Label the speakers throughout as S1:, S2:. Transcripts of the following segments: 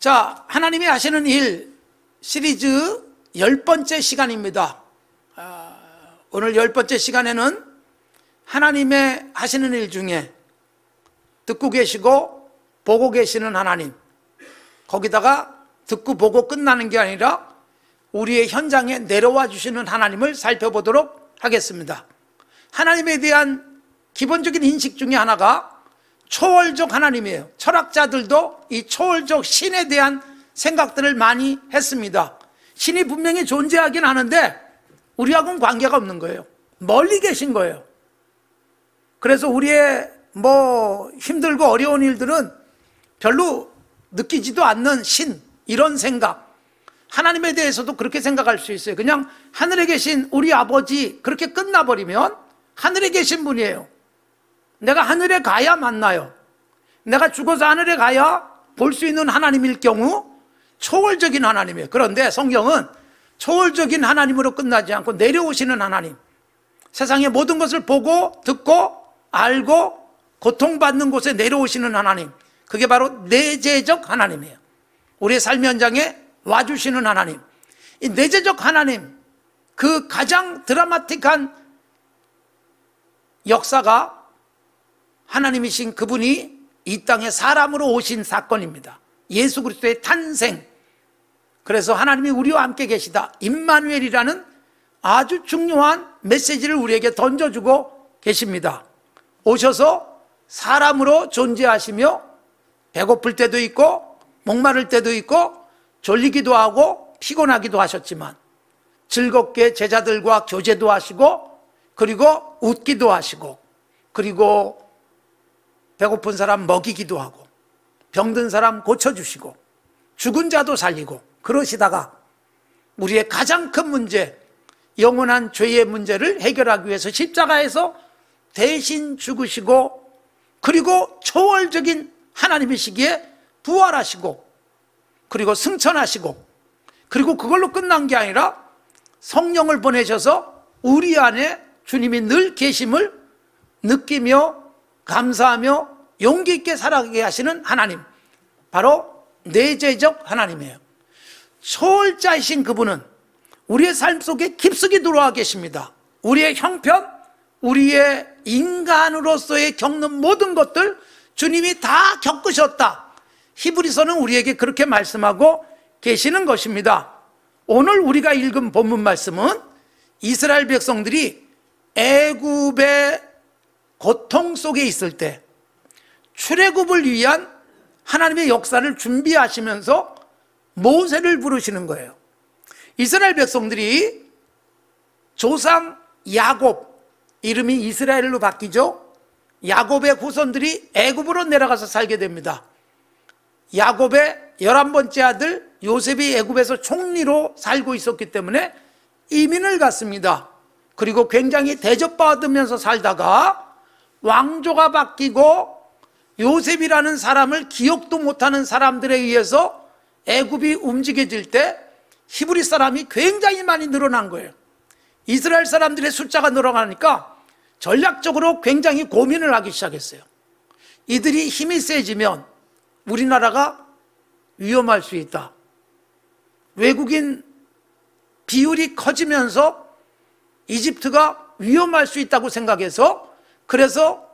S1: 자, 하나님이 하시는 일 시리즈 10번째 시간입니다. 오늘 10번째 시간에는 하나님의 하시는 일 중에 듣고 계시고 보고 계시는 하나님, 거기다가 듣고 보고 끝나는 게 아니라 우리의 현장에 내려와 주시는 하나님을 살펴보도록 하겠습니다. 하나님에 대한 기본적인 인식 중에 하나가 초월적 하나님이에요. 철학자들도 이 초월적 신에 대한 생각들을 많이 했습니다. 신이 분명히 존재하긴 하는데 우리하고는 관계가 없는 거예요. 멀리 계신 거예요. 그래서 우리의 힘들고 어려운 일들은 별로 느끼지도 않는 신, 이런 생각. 하나님에 대해서도 그렇게 생각할 수 있어요. 그냥 하늘에 계신 우리 아버지, 그렇게 끝나버리면 하늘에 계신 분이에요. 내가 하늘에 가야 만나요. 내가 죽어서 하늘에 가야 볼 수 있는 하나님일 경우 초월적인 하나님이에요. 그런데 성경은 초월적인 하나님으로 끝나지 않고 내려오시는 하나님, 세상의 모든 것을 보고 듣고 알고 고통받는 곳에 내려오시는 하나님, 그게 바로 내재적 하나님이에요. 우리의 삶 현장에 와주시는 하나님. 이 내재적 하나님, 그 가장 드라마틱한 역사가 하나님이신 그분이 이 땅에 사람으로 오신 사건입니다. 예수 그리스도의 탄생. 그래서 하나님이 우리와 함께 계시다, 임마누엘이라는 아주 중요한 메시지를 우리에게 던져주고 계십니다. 오셔서 사람으로 존재하시며 배고플 때도 있고 목마를 때도 있고 졸리기도 하고 피곤하기도 하셨지만 즐겁게 제자들과 교제도 하시고, 그리고 웃기도 하시고, 그리고 배고픈 사람 먹이기도 하고 병든 사람 고쳐주시고 죽은 자도 살리고, 그러시다가 우리의 가장 큰 문제, 영원한 죄의 문제를 해결하기 위해서 십자가에서 대신 죽으시고, 그리고 초월적인 하나님이시기에 부활하시고, 그리고 승천하시고, 그리고 그걸로 끝난 게 아니라 성령을 보내셔서 우리 안에 주님이 늘 계심을 느끼며 감사하며 용기 있게 살아가게 하시는 하나님, 바로 내재적 하나님이에요. 초월자이신 그분은 우리의 삶 속에 깊숙이 들어와 계십니다. 우리의 형편, 우리의 인간으로서의 겪는 모든 것들 주님이 다 겪으셨다, 히브리서는 우리에게 그렇게 말씀하고 계시는 것입니다. 오늘 우리가 읽은 본문 말씀은 이스라엘 백성들이 애굽의 고통 속에 있을 때 출애굽을 위한 하나님의 역사를 준비하시면서 모세를 부르시는 거예요. 이스라엘 백성들이 조상 야곱, 이름이 이스라엘로 바뀌죠. 야곱의 후손들이 애굽으로 내려가서 살게 됩니다. 야곱의 11번째 아들 요셉이 애굽에서 총리로 살고 있었기 때문에 이민을 갔습니다. 그리고 굉장히 대접받으면서 살다가 왕조가 바뀌고 요셉이라는 사람을 기억도 못하는 사람들에 의해서 애굽이 움직여질 때 히브리 사람이 굉장히 많이 늘어난 거예요. 이스라엘 사람들의 숫자가 늘어나니까 전략적으로 굉장히 고민을 하기 시작했어요. 이들이 힘이 세지면 우리나라가 위험할 수 있다. 외국인 비율이 커지면서 이집트가 위험할 수 있다고 생각해서, 그래서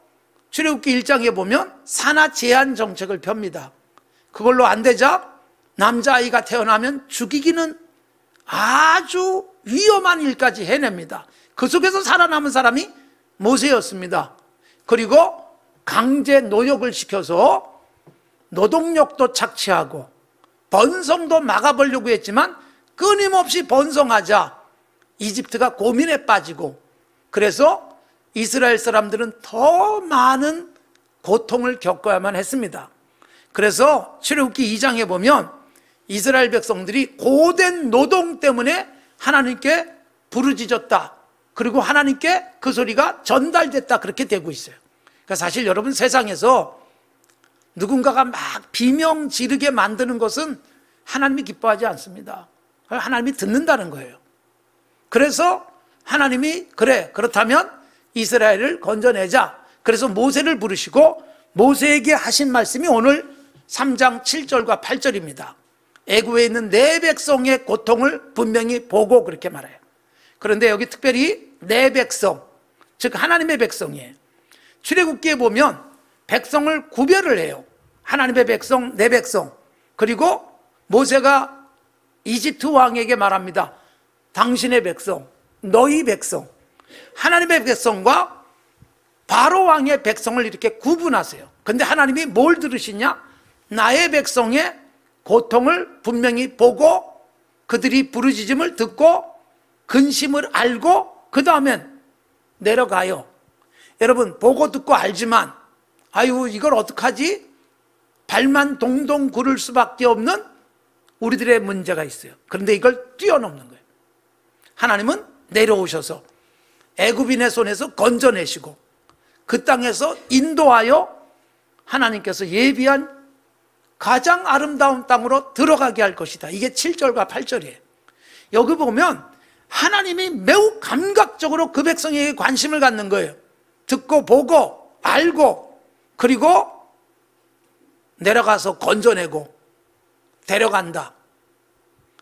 S1: 출애굽기 1장에 보면 산하 제한 정책을 펴니다. 그걸로 안 되자 남자아이가 태어나면 죽이기는 아주 위험한 일까지 해냅니다. 그 속에서 살아남은 사람이 모세였습니다. 그리고 강제 노역을 시켜서 노동력도 착취하고 번성도 막아보려고 했지만 끊임없이 번성하자 이집트가 고민에 빠지고, 그래서 이스라엘 사람들은 더 많은 고통을 겪어야만 했습니다. 그래서 출애굽기 2장에 보면 이스라엘 백성들이 고된 노동 때문에 하나님께 부르짖었다, 그리고 하나님께 그 소리가 전달됐다, 그렇게 되고 있어요. 그러니까 사실 여러분, 세상에서 누군가가 막 비명 지르게 만드는 것은 하나님이 기뻐하지 않습니다. 하나님이 듣는다는 거예요. 그래서 하나님이 그렇다면 이스라엘을 건져내자, 그래서 모세를 부르시고 모세에게 하신 말씀이 오늘 3장 7절과 8절입니다. 애굽에 있는 내 백성의 고통을 분명히 보고 그렇게 말해요. 그런데 여기 특별히 내 백성, 즉 하나님의 백성이에요. 출애굽기에 보면 백성을 구별을 해요. 하나님의 백성, 내 백성. 그리고 모세가 이집트 왕에게 말합니다. 당신의 백성, 너희 백성. 하나님의 백성과 바로 왕의 백성을 이렇게 구분하세요. 근데 하나님이 뭘 들으시냐? 나의 백성의 고통을 분명히 보고 그들이 부르짖음을 듣고 근심을 알고 그 다음엔 내려가요. 여러분, 보고 듣고 알지만 아유 이걸 어떡하지? 발만 동동 구를 수밖에 없는 우리들의 문제가 있어요. 그런데 이걸 뛰어넘는 거예요. 하나님은 내려오셔서 애굽인의 손에서 건져내시고 그 땅에서 인도하여 하나님께서 예비한 가장 아름다운 땅으로 들어가게 할 것이다. 이게 7절과 8절이에요. 여기 보면 하나님이 매우 감각적으로 그 백성에게 관심을 갖는 거예요. 듣고 보고 알고 그리고 내려가서 건져내고 데려간다.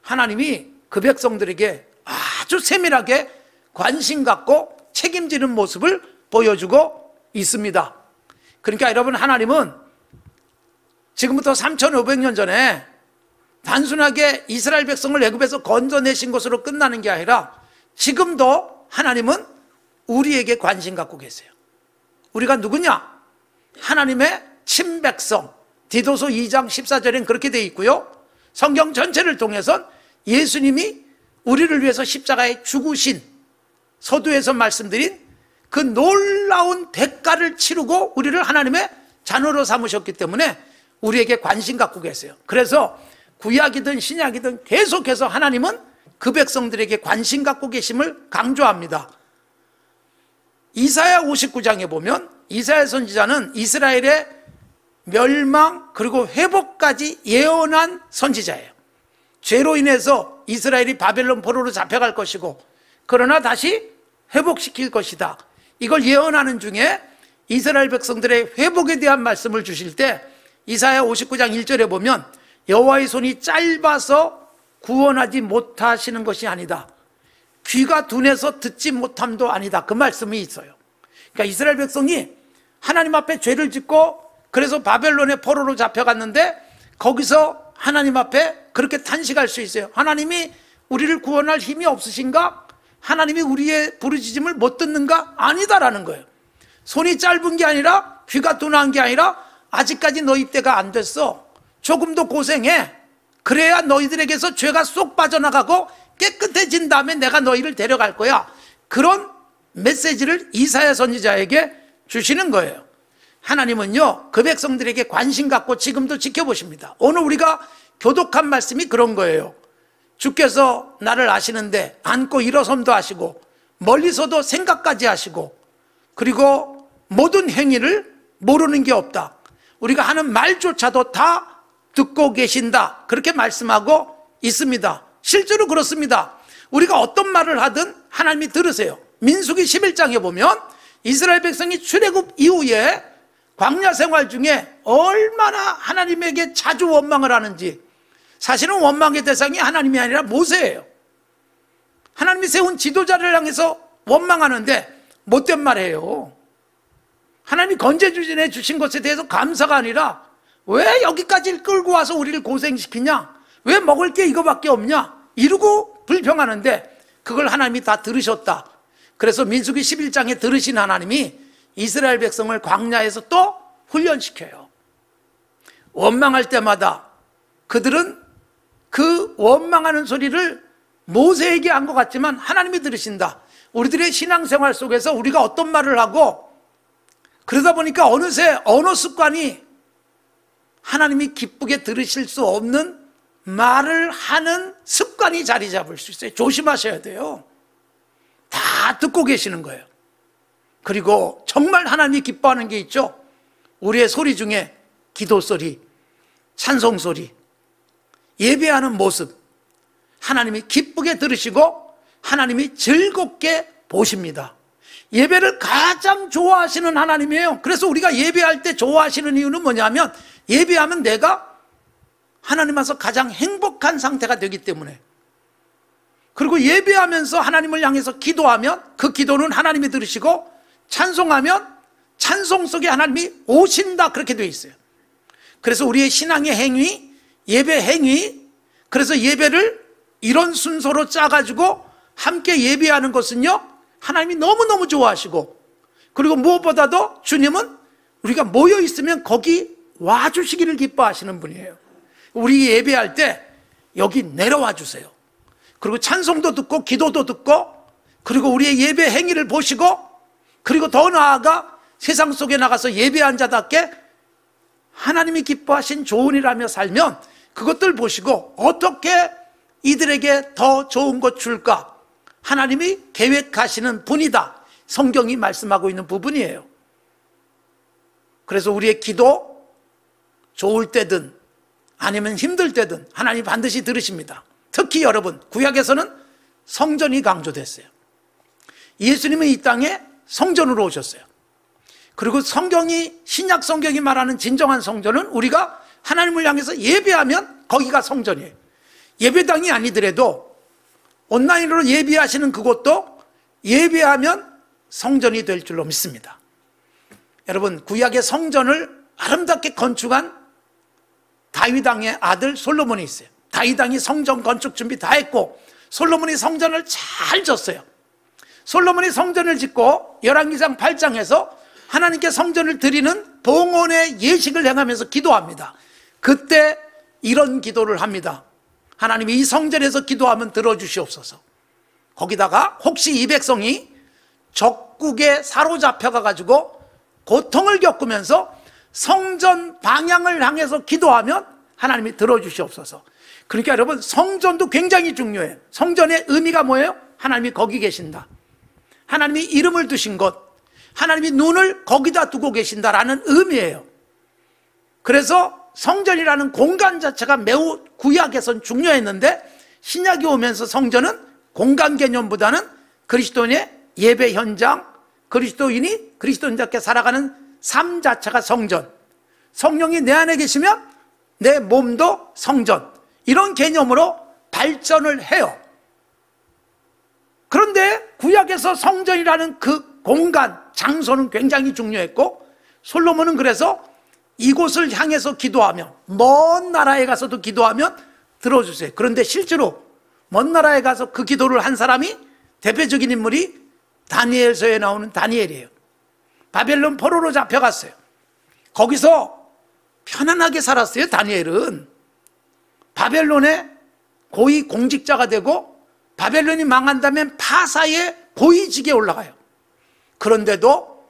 S1: 하나님이 그 백성들에게 아주 세밀하게 관심 갖고 책임지는 모습을 보여주고 있습니다. 그러니까 여러분, 하나님은 지금부터 3,500년 전에 단순하게 이스라엘 백성을 애굽에서 건져내신 것으로 끝나는 게 아니라 지금도 하나님은 우리에게 관심 갖고 계세요. 우리가 누구냐? 하나님의 친백성. 디도서 2장 14절엔 그렇게 되어 있고요. 성경 전체를 통해서 예수님이 우리를 위해서 십자가에 죽으신, 서두에서 말씀드린 그 놀라운 대가를 치르고 우리를 하나님의 자녀로 삼으셨기 때문에 우리에게 관심 갖고 계세요. 그래서 구약이든 신약이든 계속해서 하나님은 그 백성들에게 관심 갖고 계심을 강조합니다. 이사야 59장에 보면 이사야 선지자는 이스라엘의 멸망 그리고 회복까지 예언한 선지자예요. 죄로 인해서 이스라엘이 바벨론 포로로 잡혀갈 것이고 그러나 다시 회복시킬 것이다. 이걸 예언하는 중에 이스라엘 백성들의 회복에 대한 말씀을 주실 때 이사야 59장 1절에 보면 여호와의 손이 짧아서 구원하지 못하시는 것이 아니다. 귀가 둔해서 듣지 못함도 아니다. 그 말씀이 있어요. 그러니까 이스라엘 백성이 하나님 앞에 죄를 짓고 그래서 바벨론의 포로로 잡혀갔는데 거기서 하나님 앞에 그렇게 탄식할 수 있어요. 하나님이 우리를 구원할 힘이 없으신가? 하나님이 우리의 부르짖음을 못 듣는가? 아니다라는 거예요. 손이 짧은 게 아니라 귀가 둔한 게 아니라 아직까지 너희 때가 안 됐어. 조금 더 고생해. 그래야 너희들에게서 죄가 쏙 빠져나가고 깨끗해진 다음에 내가 너희를 데려갈 거야. 그런 메시지를 이사야 선지자에게 주시는 거예요. 하나님은요, 그 백성들에게 관심 갖고 지금도 지켜보십니다. 오늘 우리가 교독한 말씀이 그런 거예요. 주께서 나를 아시는데 앉고 일어섬도 하시고 멀리서도 생각까지 하시고 그리고 모든 행위를 모르는 게 없다. 우리가 하는 말조차도 다 듣고 계신다. 그렇게 말씀하고 있습니다. 실제로 그렇습니다. 우리가 어떤 말을 하든 하나님이 들으세요. 민수기 11장에 보면 이스라엘 백성이 출애굽 이후에 광야 생활 중에 얼마나 하나님에게 자주 원망을 하는지. 사실은 원망의 대상이 하나님이 아니라 모세예요. 하나님이 세운 지도자를 향해서 원망하는데 못된 말이에요. 하나님이 건져주신해 주신 것에 대해서 감사가 아니라 왜 여기까지 끌고 와서 우리를 고생시키냐? 왜 먹을 게 이거밖에 없냐? 이러고 불평하는데 그걸 하나님이 다 들으셨다. 그래서 민수기 11장에 들으신 하나님이 이스라엘 백성을 광야에서 또 훈련시켜요. 원망할 때마다 그들은 그 원망하는 소리를 모세에게 한 것 같지만 하나님이 들으신다. 우리들의 신앙생활 속에서 우리가 어떤 말을 하고 그러다 보니까 어느새 언어 습관이 하나님이 기쁘게 들으실 수 없는 말을 하는 습관이 자리 잡을 수 있어요. 조심하셔야 돼요. 다 듣고 계시는 거예요. 그리고 정말 하나님이 기뻐하는 게 있죠. 우리의 소리 중에 기도 소리, 찬송 소리, 예배하는 모습, 하나님이 기쁘게 들으시고 하나님이 즐겁게 보십니다. 예배를 가장 좋아하시는 하나님이에요. 그래서 우리가 예배할 때 좋아하시는 이유는 뭐냐면 예배하면 내가 하나님 앞에서 가장 행복한 상태가 되기 때문에, 그리고 예배하면서 하나님을 향해서 기도하면 그 기도는 하나님이 들으시고, 찬송하면 찬송 속에 하나님이 오신다, 그렇게 되어 있어요. 그래서 우리의 신앙의 행위, 예배 행위, 그래서 예배를 이런 순서로 짜가지고 함께 예배하는 것은요, 하나님이 너무너무 좋아하시고, 그리고 무엇보다도 주님은 우리가 모여 있으면 거기 와주시기를 기뻐하시는 분이에요. 우리 예배할 때 여기 내려와 주세요. 그리고 찬송도 듣고 기도도 듣고, 그리고 우리의 예배 행위를 보시고, 그리고 더 나아가 세상 속에 나가서 예배한 자답게 하나님이 기뻐하신 좋은 일하며 살면 그것들 보시고 어떻게 이들에게 더 좋은 것 줄까, 하나님이 계획하시는 분이다, 성경이 말씀하고 있는 부분이에요. 그래서 우리의 기도 좋을 때든 아니면 힘들 때든 하나님이 반드시 들으십니다. 특히 여러분, 구약에서는 성전이 강조됐어요. 예수님은 이 땅에 성전으로 오셨어요. 그리고 성경이, 신약 성경이 말하는 진정한 성전은 우리가 하나님을 향해서 예배하면 거기가 성전이에요. 예배당이 아니더라도 온라인으로 예배하시는 그곳도 예배하면 성전이 될 줄로 믿습니다. 여러분, 구약의 성전을 아름답게 건축한 다윗 왕의 아들 솔로몬이 있어요. 다윗 왕이 성전 건축 준비 다 했고 솔로몬이 성전을 잘 졌어요. 솔로몬이 성전을 짓고 열왕기상 8장에서 하나님께 성전을 드리는 봉헌의 예식을 행하면서 기도합니다. 그때 이런 기도를 합니다. 하나님이 이 성전에서 기도하면 들어주시옵소서. 거기다가 혹시 이 백성이 적국에 사로잡혀가 가지고 고통을 겪으면서 성전 방향을 향해서 기도하면 하나님이 들어주시옵소서. 그러니까 여러분, 성전도 굉장히 중요해요. 성전의 의미가 뭐예요? 하나님이 거기 계신다, 하나님이 이름을 두신 곳, 하나님이 눈을 거기다 두고 계신다라는 의미예요. 그래서 성전이라는 공간 자체가 매우 구약에선 중요했는데 신약이 오면서 성전은 공간 개념보다는 그리스도인의 예배 현장, 그리스도인이 그리스도인답게 살아가는 삶 자체가 성전, 성령이 내 안에 계시면 내 몸도 성전, 이런 개념으로 발전을 해요. 그런데 구약에서 성전이라는 그 공간, 장소는 굉장히 중요했고 솔로몬은 그래서 이곳을 향해서 기도하며 먼 나라에 가서도 기도하면 들어주세요. 그런데 실제로 먼 나라에 가서 그 기도를 한 사람이, 대표적인 인물이 다니엘서에 나오는 다니엘이에요. 바벨론 포로로 잡혀갔어요. 거기서 편안하게 살았어요. 다니엘은 바벨론의 고위 공직자가 되고 바벨론이 망한다면 파사의 고위직에 올라가요. 그런데도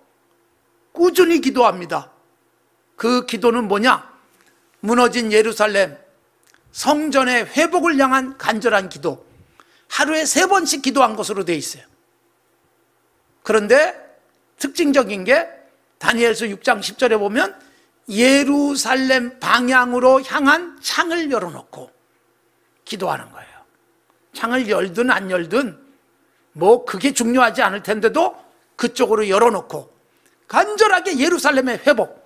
S1: 꾸준히 기도합니다. 그 기도는 뭐냐? 무너진 예루살렘 성전의 회복을 향한 간절한 기도, 하루에 3번씩 기도한 것으로 되어 있어요. 그런데 특징적인 게 다니엘서 6장 10절에 보면 예루살렘 방향으로 향한 창을 열어놓고 기도하는 거예요. 창을 열든 안 열든 뭐 그게 중요하지 않을 텐데도 그쪽으로 열어놓고 간절하게 예루살렘의 회복,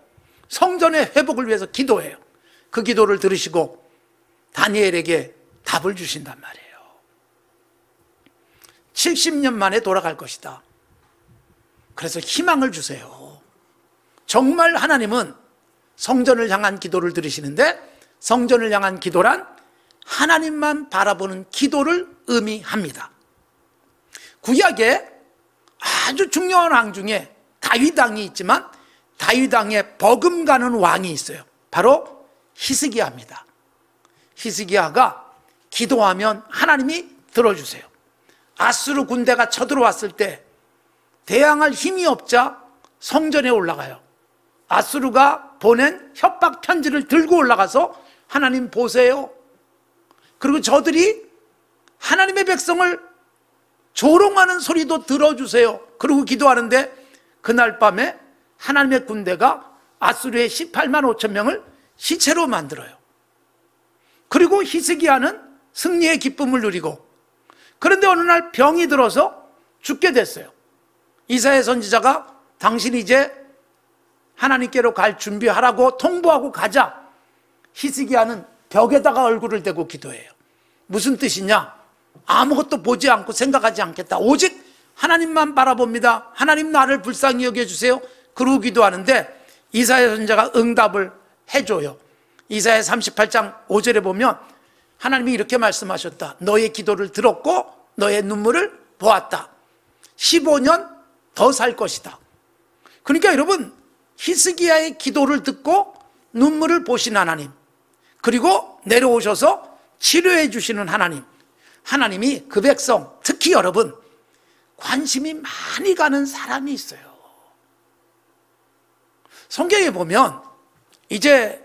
S1: 성전의 회복을 위해서 기도해요. 그 기도를 들으시고 다니엘에게 답을 주신단 말이에요. 70년 만에 돌아갈 것이다. 그래서 희망을 주세요. 정말 하나님은 성전을 향한 기도를 들으시는데, 성전을 향한 기도란 하나님만 바라보는 기도를 의미합니다. 구약에 아주 중요한 왕 중에 다윗 왕이 있지만 다윗 왕에 버금가는 왕이 있어요. 바로 히스기야입니다. 히스기야가 기도하면 하나님이 들어주세요. 아수르 군대가 쳐들어왔을 때 대항할 힘이 없자 성전에 올라가요. 아수르가 보낸 협박 편지를 들고 올라가서 하나님 보세요. 그리고 저들이 하나님의 백성을 조롱하는 소리도 들어주세요. 그리고 기도하는데 그날 밤에 하나님의 군대가 아수르의 18만 5천 명을 시체로 만들어요. 그리고 히스기야는 승리의 기쁨을 누리고, 그런데 어느 날 병이 들어서 죽게 됐어요. 이사야 선지자가 당신이 이제 하나님께로 갈 준비하라고 통보하고 가자 히스기야는 벽에다가 얼굴을 대고 기도해요. 무슨 뜻이냐? 아무것도 보지 않고 생각하지 않겠다. 오직 하나님만 바라봅니다. 하나님 나를 불쌍히 여겨주세요. 그러고 기도하는데 이사야 선지자가 응답을 해줘요. 이사야 38장 5절에 보면 하나님이 이렇게 말씀하셨다. 너의 기도를 들었고 너의 눈물을 보았다. 15년 더 살 것이다. 그러니까 여러분, 히스기야의 기도를 듣고 눈물을 보신 하나님, 그리고 내려오셔서 치료해 주시는 하나님, 하나님이 그 백성, 특히 여러분 관심이 많이 가는 사람이 있어요. 성경에 보면 이제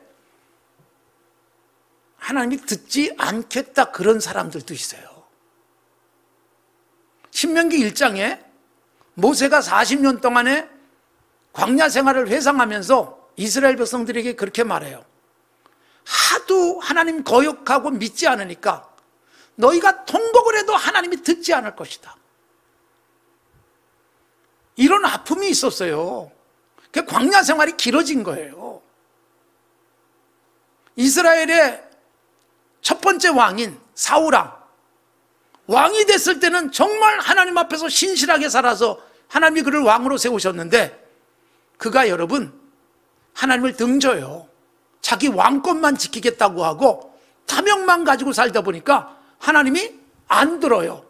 S1: 하나님이 듣지 않겠다 그런 사람들도 있어요. 신명기 1장에 모세가 40년 동안에 광야 생활을 회상하면서 이스라엘 백성들에게 그렇게 말해요. 하도 하나님 거역하고 믿지 않으니까 너희가 통곡을 해도 하나님이 듣지 않을 것이다. 이런 아픔이 있었어요. 그 광야 생활이 길어진 거예요. 이스라엘의 첫 번째 왕인 사울왕, 왕이 됐을 때는 정말 하나님 앞에서 신실하게 살아서 하나님이 그를 왕으로 세우셨는데 그가 여러분 하나님을 등져요. 자기 왕권만 지키겠다고 하고 탐욕만 가지고 살다 보니까 하나님이 안 들어요.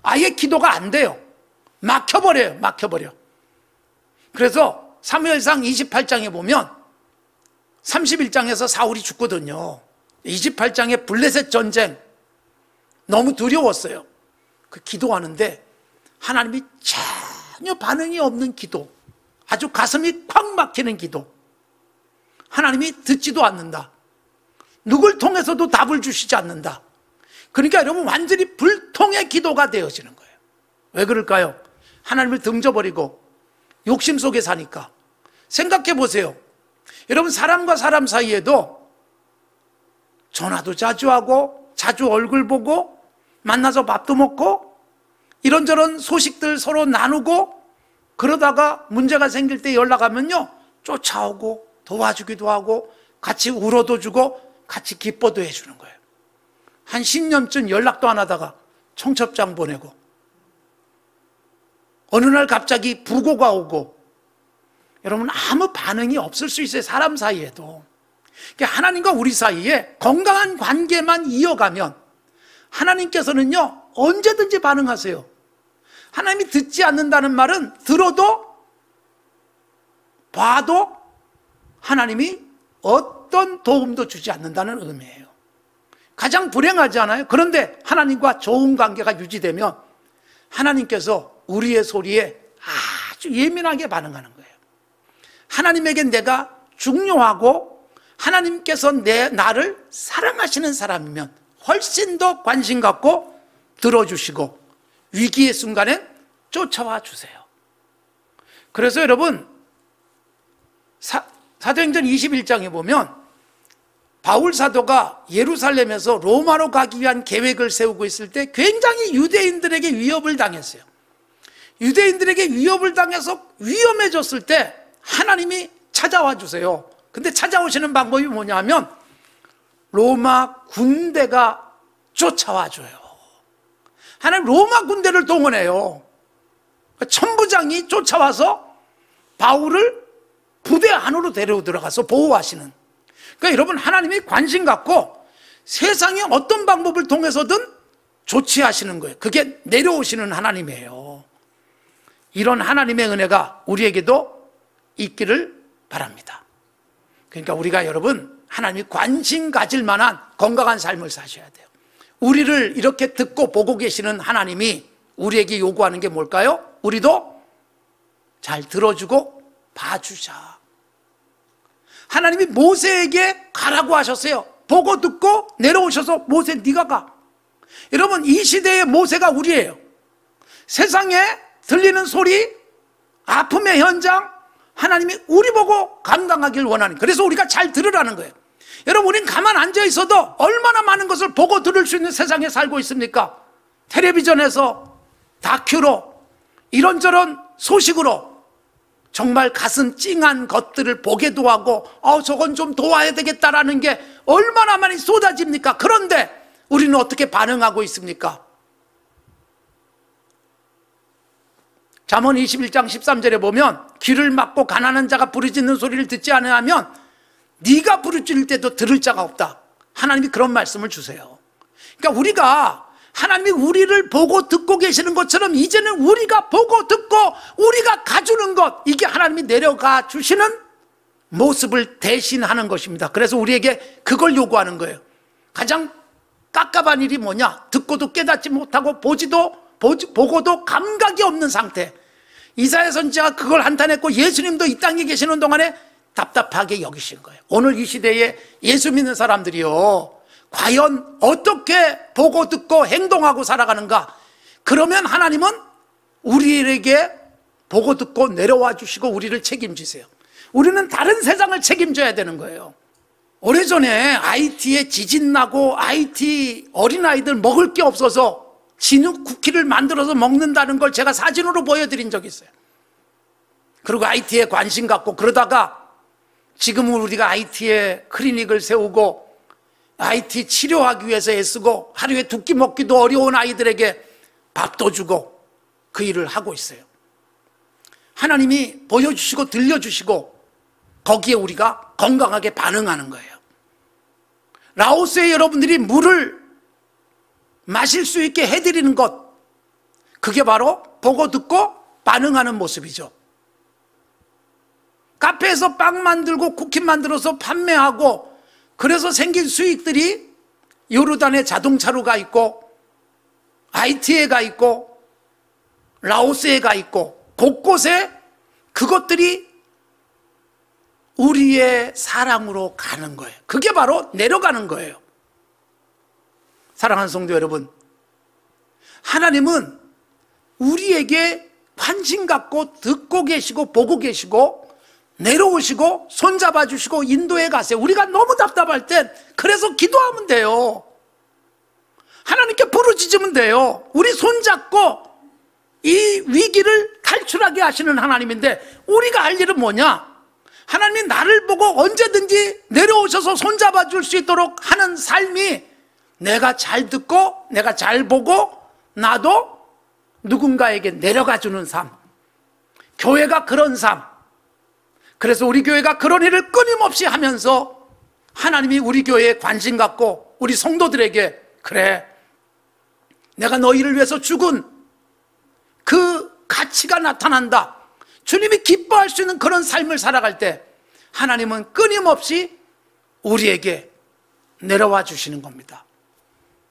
S1: 아예 기도가 안 돼요. 막혀버려요. 막혀버려. 그래서 사무엘상 28장에 보면 31장에서 사울이 죽거든요. 28장에 블레셋 전쟁 너무 두려웠어요. 그 기도하는데 하나님이 전혀 반응이 없는 기도, 아주 가슴이 콱 막히는 기도, 하나님이 듣지도 않는다. 누굴 통해서도 답을 주시지 않는다. 그러니까 여러분 완전히 불통의 기도가 되어지는 거예요. 왜 그럴까요? 하나님을 등져버리고 욕심 속에 사니까. 생각해 보세요. 여러분 사람과 사람 사이에도 전화도 자주 하고 자주 얼굴 보고 만나서 밥도 먹고 이런저런 소식들 서로 나누고 그러다가 문제가 생길 때 연락하면요 쫓아오고 도와주기도 하고 같이 울어도 주고 같이 기뻐도 해주는 거예요. 한 10년쯤 연락도 안 하다가 청첩장 보내고 어느 날 갑자기 부고가 오고 여러분 아무 반응이 없을 수 있어요. 사람 사이에도. 그러니까 하나님과 우리 사이에 건강한 관계만 이어가면 하나님께서는요 언제든지 반응하세요. 하나님이 듣지 않는다는 말은 들어도 봐도 하나님이 어떤 도움도 주지 않는다는 의미예요. 가장 불행하지 않아요? 그런데 하나님과 좋은 관계가 유지되면 하나님께서 우리의 소리에 아주 예민하게 반응하는 거예요. 하나님에게 내가 중요하고 하나님께서 나를 사랑하시는 사람이면 훨씬 더 관심 갖고 들어주시고 위기의 순간엔 쫓아와 주세요. 그래서 여러분 사도행전 21장에 보면 바울 사도가 예루살렘에서 로마로 가기 위한 계획을 세우고 있을 때 굉장히 유대인들에게 위협을 당했어요. 유대인들에게 위협을 당해서 위험해졌을 때 하나님이 찾아와 주세요. 근데 찾아오시는 방법이 뭐냐면 로마 군대가 쫓아와 줘요. 하나님 로마 군대를 동원해요. 천부장이 쫓아와서 바울을 부대 안으로 데리고 들어가서 보호하시는. 그러니까 여러분 하나님이 관심 갖고 세상의 어떤 방법을 통해서든 조치하시는 거예요. 그게 내려오시는 하나님이에요. 이런 하나님의 은혜가 우리에게도 있기를 바랍니다. 그러니까 우리가 여러분 하나님이 관심 가질 만한 건강한 삶을 사셔야 돼요. 우리를 이렇게 듣고 보고 계시는 하나님이 우리에게 요구하는 게 뭘까요? 우리도 잘 들어주고 봐주자. 하나님이 모세에게 가라고 하셨어요. 보고 듣고 내려오셔서 모세 네가 가. 여러분 이 시대의 모세가 우리예요. 세상에 들리는 소리, 아픔의 현장, 하나님이 우리 보고 감당하길 원하는, 그래서 우리가 잘 들으라는 거예요. 여러분 우린 가만 앉아 있어도 얼마나 많은 것을 보고 들을 수 있는 세상에 살고 있습니까? 텔레비전에서 다큐로 이런저런 소식으로 정말 가슴 찡한 것들을 보게도 하고 저건 좀 도와야 되겠다라는 게 얼마나 많이 쏟아집니까? 그런데 우리는 어떻게 반응하고 있습니까? 잠언 21장 13절에 보면 귀를 막고 가난한 자가 부르짖는 소리를 듣지 않으면 네가 부르짖을 때도 들을 자가 없다. 하나님이 그런 말씀을 주세요. 그러니까 우리가 하나님이 우리를 보고 듣고 계시는 것처럼 이제는 우리가 보고 듣고 우리가 가주는 것, 이게 하나님이 내려가 주시는 모습을 대신하는 것입니다. 그래서 우리에게 그걸 요구하는 거예요. 가장 깝깝한 일이 뭐냐? 듣고도 깨닫지 못하고 보고도 감각이 없는 상태. 이사야 선지자가 그걸 한탄했고 예수님도 이 땅에 계시는 동안에 답답하게 여기신 거예요. 오늘 이 시대에 예수 믿는 사람들이요, 과연 어떻게 보고 듣고 행동하고 살아가는가? 그러면 하나님은 우리에게 보고 듣고 내려와 주시고 우리를 책임지세요. 우리는 다른 세상을 책임져야 되는 거예요. 오래전에 IT에 지진 나고 IT 어린아이들 먹을 게 없어서 진흙 쿠키를 만들어서 먹는다는 걸 제가 사진으로 보여드린 적이 있어요. 그리고 IT에 관심 갖고 그러다가 지금은 우리가 IT에 클리닉을 세우고 IT 치료하기 위해서 애쓰고 하루에 두 끼 먹기도 어려운 아이들에게 밥도 주고 그 일을 하고 있어요. 하나님이 보여주시고 들려주시고 거기에 우리가 건강하게 반응하는 거예요. 라오스의 여러분들이 물을 마실 수 있게 해드리는 것, 그게 바로 보고 듣고 반응하는 모습이죠. 카페에서 빵 만들고 쿠키 만들어서 판매하고 그래서 생긴 수익들이 요르단에 자동차로 가 있고 IT에 가 있고 라오스에 가 있고 곳곳에 그것들이 우리의 사랑으로 가는 거예요. 그게 바로 내려가는 거예요. 사랑하는 성도 여러분, 하나님은 우리에게 관심 갖고 듣고 계시고 보고 계시고 내려오시고 손잡아 주시고 인도해 가세요. 우리가 너무 답답할 땐 그래서 기도하면 돼요. 하나님께 부르짖으면 돼요. 우리 손잡고 이 위기를 탈출하게 하시는 하나님인데 우리가 할 일은 뭐냐? 하나님이 나를 보고 언제든지 내려오셔서 손잡아 줄 수 있도록 하는 삶이, 내가 잘 듣고 내가 잘 보고 나도 누군가에게 내려가 주는 삶, 교회가 그런 삶. 그래서 우리 교회가 그런 일을 끊임없이 하면서 하나님이 우리 교회에 관심 갖고 우리 성도들에게, 그래, 내가 너희를 위해서 죽은 그 가치가 나타난다, 주님이 기뻐할 수 있는 그런 삶을 살아갈 때 하나님은 끊임없이 우리에게 내려와 주시는 겁니다.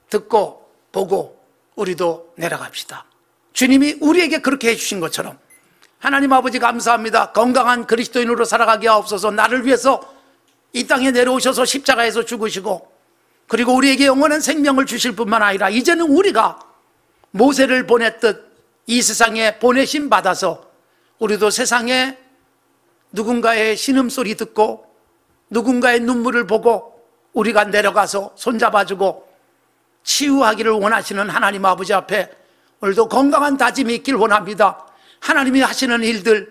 S1: 듣고 보고 우리도 내려갑시다. 주님이 우리에게 그렇게 해주신 것처럼 하나님 아버지 감사합니다. 건강한 그리스도인으로 살아가게 하옵소서. 나를 위해서 이 땅에 내려오셔서 십자가에서 죽으시고 그리고 우리에게 영원한 생명을 주실 뿐만 아니라 이제는 우리가 모세를 보냈듯 이 세상에 보내심 받아서 우리도 세상에 누군가의 신음소리 듣고 누군가의 눈물을 보고 우리가 내려가서 손잡아주고 치유하기를 원하시는 하나님 아버지 앞에 오늘도 건강한 다짐이 있길 원합니다. 하나님이 하시는 일들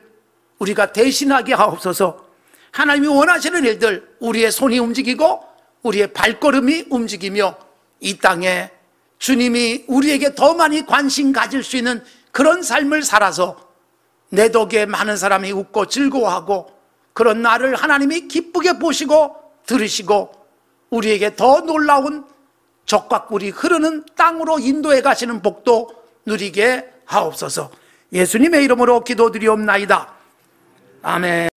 S1: 우리가 대신하게 하옵소서. 하나님이 원하시는 일들 우리의 손이 움직이고 우리의 발걸음이 움직이며 이 땅에 주님이 우리에게 더 많이 관심 가질 수 있는 그런 삶을 살아서 내 덕에 많은 사람이 웃고 즐거워하고 그런 나를 하나님이 기쁘게 보시고 들으시고 우리에게 더 놀라운 적과 꿀이 흐르는 땅으로 인도해 가시는 복도 누리게 하옵소서. 예수님의 이름으로 기도드리옵나이다. 아멘.